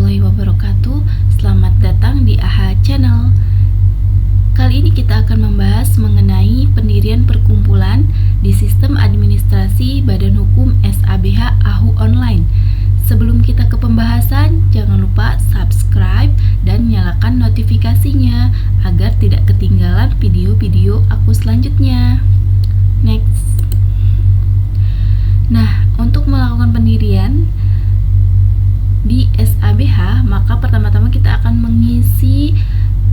warahmatullahi wabarakatuh. Selamat datang di AHA Channel. Kali ini kita akan membahas mengenai pendirian perkumpulan di sistem administrasi Badan Hukum SABH AHU Online. Sebelum kita ke pembahasan, jangan lupa subscribe dan nyalakan notifikasinya agar tidak ketinggalan video-video aku selanjutnya. Next. Nah, untuk melakukan pendirian di SABH, maka pertama-tama kita akan mengisi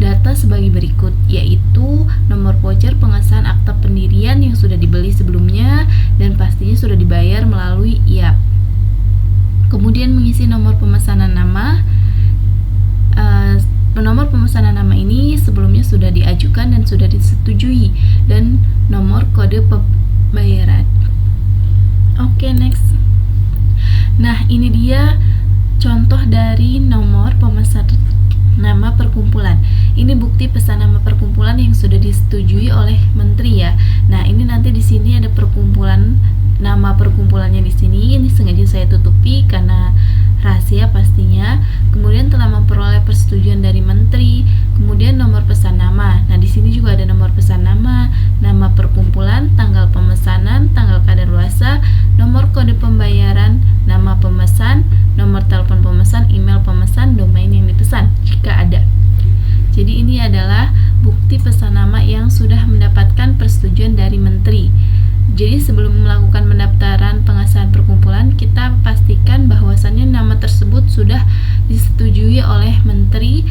data sebagai berikut, yaitu nomor voucher pengesahan akta pendirian yang sudah dibeli sebelumnya dan pastinya sudah dibayar melalui IAP. Kemudian mengisi nomor pemesanan nama. Nomor pemesanan nama ini sebelumnya sudah diajukan dan sudah disetujui, dan nomor kode pembayaran. Oke, next. Nah, ini dia contoh dari nomor pemesan nama perkumpulan. Ini bukti pesan nama perkumpulan yang sudah disetujui oleh menteri ya. Nah, ini nanti di sini ada perkumpulan, nama perkumpulannya di sini. Ini sengaja saya tutupi karena rahasia pastinya. Kemudian telah memperoleh persetujuan dari menteri. Kemudian nomor pesan nama. Nah, di sini juga ada nomor pesan nama, nama perkumpulan, tanggal pemesanan, tanggal kadaluarsa, nomor kode pembayaran, nama pemesan, nomor telepon pemesan, email pemesan, domain yang dipesan jika ada. Jadi ini adalah bukti pesan nama yang sudah mendapatkan persetujuan dari menteri. Jadi sebelum melakukan pendaftaran pengesahan perkumpulan, kita pastikan bahwasannya nama tersebut sudah disetujui oleh menteri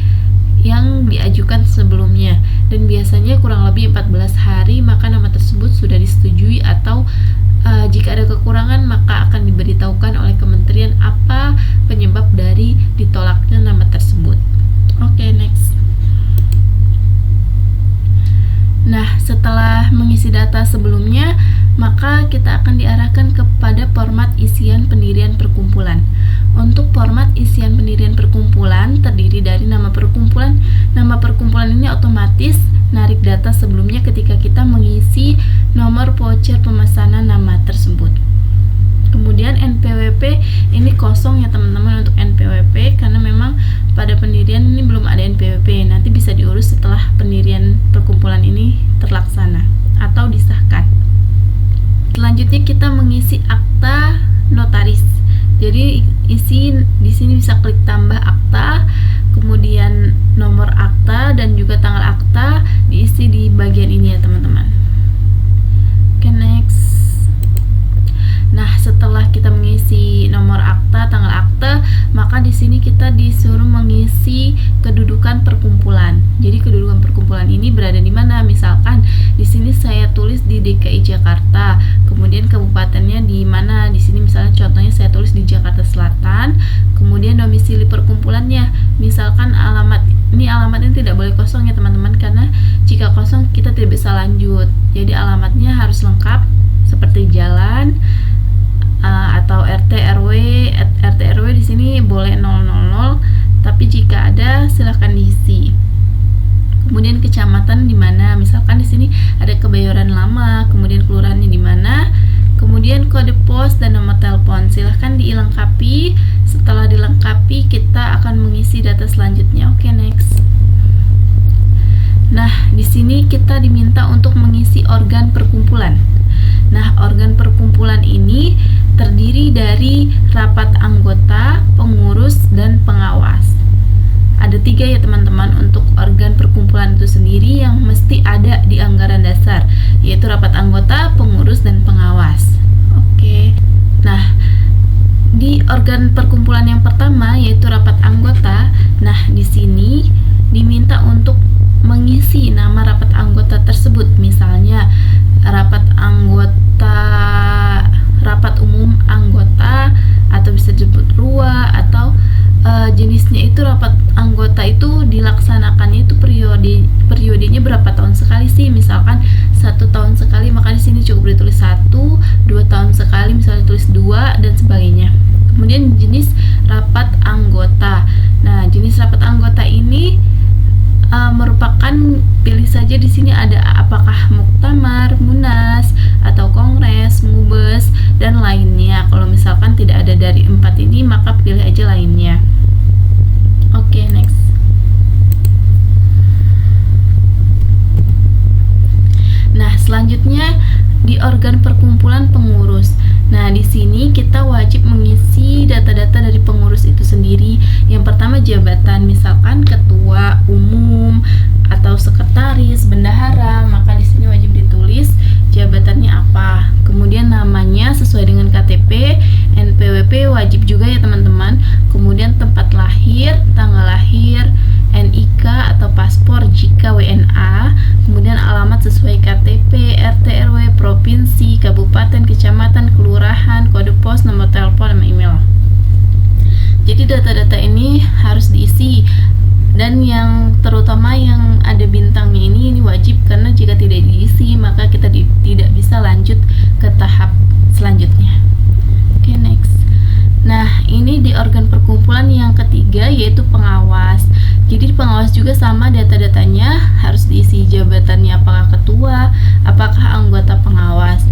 yang diajukan sebelumnya, dan biasanya kurang lebih 14 hari maka nama tersebut sudah disetujui, atau jika ada kekurangan maka akan diberitahukan oleh kementerian apa penyebab dari ditolaknya nama tersebut. Oke, next. Nah, setelah mengisi data sebelumnya, maka kita akan diarahkan kepada format isian pendirian perkumpulan. Untuk format isian pendirian perkumpulan terdiri dari nama perkumpulan. Nama perkumpulan ini otomatis narik data sebelumnya ketika kita mengisi nomor voucher pemesanan nama tersebut. Kemudian NPWP ini kosong ya teman-teman untuk NPWP, karena memang pada pendirian ini belum ada NPWP. Nanti bisa diurus setelah pendirian perkumpulan ini terlaksana atau disahkan. Selanjutnya kita mengisi akta notaris. Jadi isi di sini bisa klik tambah akta, kemudian nomor akta dan juga tanggal akta diisi di bagian ini ya teman-teman. Oke, next. Nah, setelah kita mengisi nomor akta, tanggal akta, maka di sini kita disuruh mengisi kedudukan perkumpulan. Jadi kedudukan perkumpulan ini berada di mana? Misalkan di sini saya tulis di DKI Jakarta, kemudian kabupatennya di mana? Di sini misalnya contohnya saya tulis di Jakarta Selatan, kemudian domisili perkumpulannya. Misalkan alamatnya tidak boleh kosong ya teman-teman, karena jika kosong kita tidak bisa lanjut. Jadi alamatnya harus lengkap seperti jalan, atau RT RW di sini boleh 000, tapi jika ada silahkan diisi. Kemudian kecamatan di mana, misalkan di sini ada Kebayoran Lama, kemudian kelurahannya di mana, kemudian kode pos dan nomor telepon silahkan dilengkapi. Setelah dilengkapi kita akan mengisi data selanjutnya. Oke, next. Nah, di sini kita diminta untuk mengisi organ perkumpulan. Nah, organ perkumpulan ini terdiri dari rapat anggota, pengurus, dan pengawas. Ada 3 ya teman-teman untuk organ perkumpulan itu sendiri yang mesti ada di anggaran dasar, yaitu rapat anggota, pengurus, dan pengawas. Oke. Nah, di organ perkumpulan yang pertama yaitu rapat anggota. Nah, di sini diminta untuk mengisi nama rapat anggota tersebut, misalnya rapat umum anggota, atau bisa disebut RUA, atau jenisnya itu rapat anggota itu dilaksanakannya itu periodenya berapa tahun sekali sih? Misalkan 1 tahun sekali, maka di sini cukup ditulis 1, 2 tahun sekali misalnya tulis 2, dan sebagainya. Kemudian jenis rapat anggota. Nah, jenis rapat anggota ini merupakan, pilih saja di sini ada apakah muktamar, munas, atau kongres, mubes, dan lainnya. Kalau misalkan tidak ada dari 4 ini, maka pilih aja lainnya. sesuai KTP, RT RW, provinsi, kabupaten, kecamatan, kelurahan, kode pos, nomor telepon, sama email. Jadi data-data ini harus diisi, dan yang terutama yang ada bintangnya ini wajib, karena jika tidak diisi maka kita tidak bisa lanjut ke tahap selanjutnya. Oke, next. Nah, ini di organ perkumpulan yang ketiga, yaitu pengawas. Jadi pengawas juga sama, data-datanya harus diisi, jabatannya apakah ketua, apakah anggota pengawas,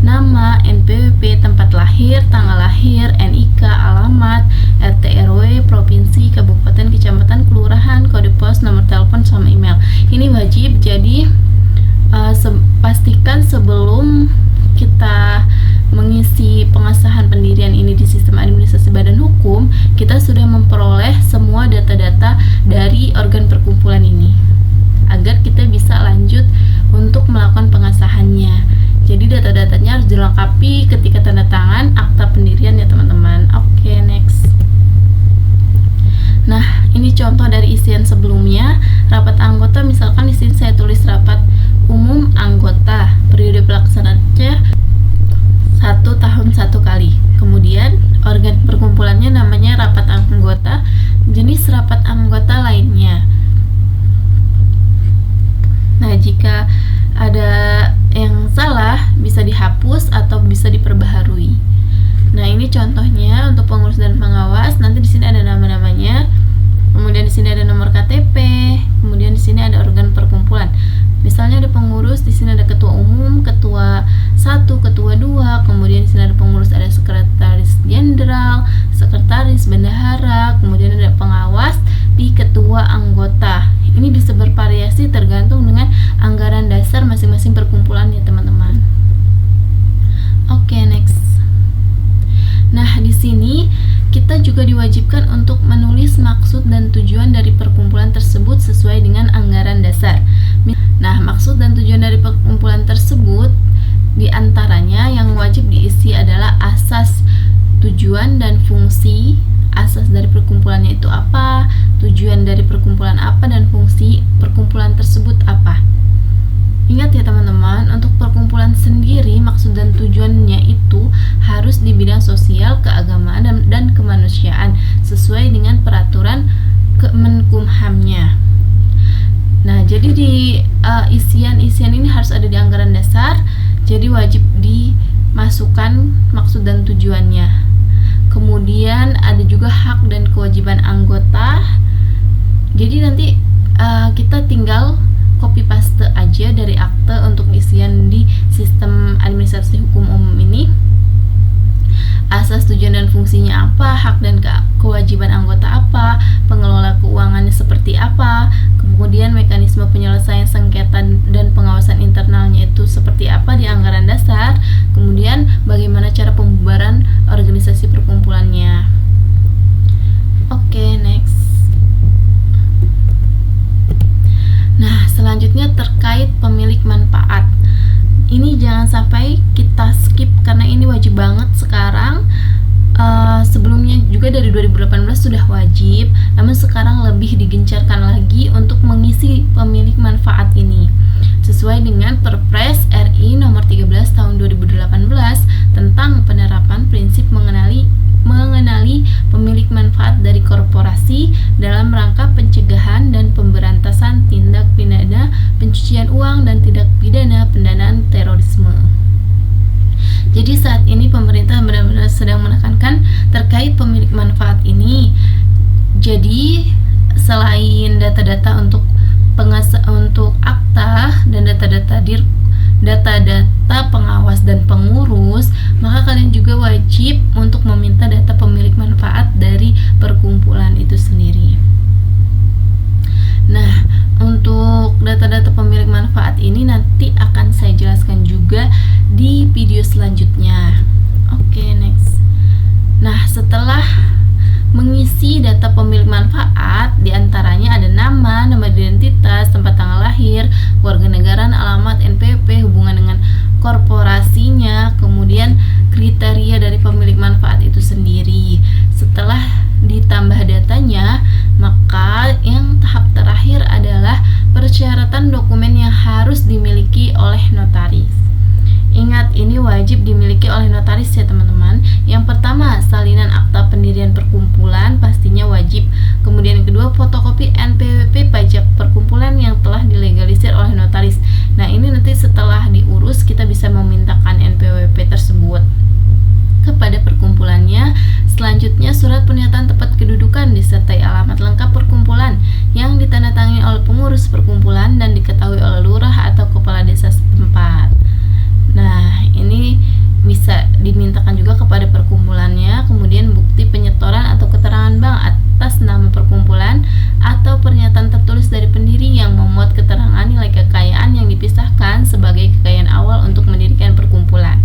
nama, NPWP, tempat lahir, tanggal lahir, NIK, alamat, RT RW, provinsi, kabupaten, kecamatan, kelurahan, kode pos, nomor telepon, sama email. Ini wajib, jadi pastikan sebelum kita mengisi pengesahan pendirian ini di sistem administrasi badan hukum, kita sudah memperoleh semua data-data dari organ perkumpulan ini, agar kita bisa lanjut untuk melakukan pengesahannya. Jadi data-datanya harus dilengkapi ketika tanda tangan akta pendirian ya teman-teman. Oke, next. Nah, ini contoh dari isian sebelumnya. Rapat anggota, misalkan di sini saya tulis rapat umum anggota, periode pelaksanaannya 1 tahun 1 kali. Kemudian organ perkumpulannya namanya rapat anggota, jenis rapat anggota lainnya. Nah, jika ada yang salah bisa dihapus atau bisa diperbaharui. Nah, ini contohnya untuk pengurus dan pengawas. Nanti di sini ada nama-namanya. Kemudian di sini ada nomor KTP, kemudian di sini ada organ perkumpulan. Misalnya ada pengurus, di sini ada ketua umum, ketua 1, ketua 2, kemudian di sini ada pengurus, ada sekretaris jenderal, sekretaris bendahara, kemudian ada pengawas di ketua anggota. Ini bisa bervariasi tergantung dengan anggaran dasar masing-masing perkumpulan ya teman-teman. Oke, next. Nah, di sini kita juga diwajibkan untuk menulis maksud dan tujuan dari perkumpulan tersebut sesuai dengan anggaran dasar. Nah, maksud dan tujuan dari perkumpulan tersebut diantaranya yang wajib diisi adalah asas, tujuan, dan fungsi. Asas dari perkumpulannya itu apa, tujuan dari perkumpulan apa, dan fungsi perkumpulan tersebut apa. Ingat ya teman-teman, untuk perkumpulan sendiri maksud dan tujuannya itu harus di bidang sosial, keagamaan, dan kemanusiaan sesuai dengan peraturan Kemenkumhamnya. Nah, jadi di isian-isian ini harus ada di anggaran dasar, jadi wajib dimasukkan maksud dan tujuannya. Kemudian ada juga hak dan kewajiban anggota. Jadi nanti kita tinggal copy paste aja dari akte untuk isian di sistem administrasi hukum umum ini. Asas, tujuan, dan fungsinya apa, hak dan kewajiban anggota apa, pengelola keuangannya seperti apa, kemudian mekanisme penyelesaian sengketa dan pengawasan internalnya itu seperti apa di anggaran dasar, kemudian bagaimana cara pembubaran organisasi perkumpulannya. Oke, next. Nah, selanjutnya terkait pemilik manfaat. Ini jangan sampai kita skip karena ini wajib banget sekarang. Sebelumnya juga dari 2018 sudah wajib, namun sekarang lebih digencarkan lagi untuk mengisi pemilik manfaat ini sesuai dengan Perpres RI nomor 13 tahun 2018 tentang penerapan prinsip mengenali pemilik manfaat dari korporasi dalam rangka pencegahan dan pemberantasan tindak pidana pencucian uang dan tindak pidana pendanaan terorisme. Jadi saat ini pemerintah benar-benar sedang menekankan terkait pemilik manfaat ini. Jadi selain data-data untuk akta dan data-data pengawas dan pengurus, maka kalian juga wajib untuk meminta data pemilik manfaat dari perkumpulan itu sendiri. Nah, untuk data-data pemilik manfaat ini nanti akan saya jelaskan juga di video selanjutnya. Oke, next. Nah, setelah mengisi data pemilik manfaat, diantaranya ada nama identitas, tempat tanggal lahir, kewarganegaraan, alamat, NPWP, hubungan dengan korporasinya, kemudian kriteria dari pemilik manfaat itu sendiri. Setelah ditambah datanya, maka yang tahap terakhir adalah Persyaratan dokumen yang harus dimiliki oleh notaris. Ingat, ini wajib dimiliki oleh notaris ya teman-teman. Yang pertama, salinan akta pendirian perkumpulan pastinya wajib. Kemudian yang kedua, fotokopi NPWP pajak perkumpulan yang telah dilegalisir oleh notaris. Nah, ini nanti setelah diurus kita bisa memintakan NPWP tersebut kepada perkumpulannya. Selanjutnya, surat pernyataan tempat kedudukan disertai alamat lengkap perkumpulan yang ditandatangani oleh pengurus perkumpulan dan diketahui oleh lurah atau kepala desa setempat. Nah, ini bisa dimintakan juga kepada perkumpulannya. Kemudian bukti penyetoran atau keterangan bank atas nama perkumpulan atau pernyataan tertulis dari pendiri yang memuat keterangan nilai kekayaan yang dipisahkan sebagai kekayaan awal untuk mendirikan perkumpulan.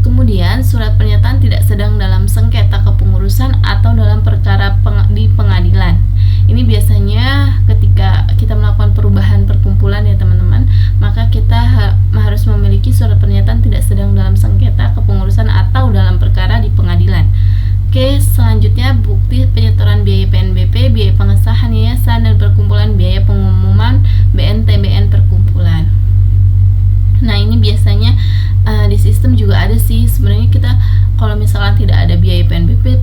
Kemudian, surat pernyataan tidak sedang dalam sengketa kepengurusan atau dalam perkara di pengadilan. Ini biasanya ketika kita melakukan perubahan perkumpulan ya teman-teman, maka kita harus memiliki surat pernyataan tidak sedang dalam sengketa kepengurusan atau dalam perkara di pengadilan. Oke, selanjutnya bukti penyetoran biaya PNBP, biaya pengesahan yayasan dan perkumpulan, biaya pengumuman BNTBN perkumpulan. Nah, ini biasanya di sistem juga ada sih. Sebenarnya kita kalau misalkan tidak ada biaya PNBP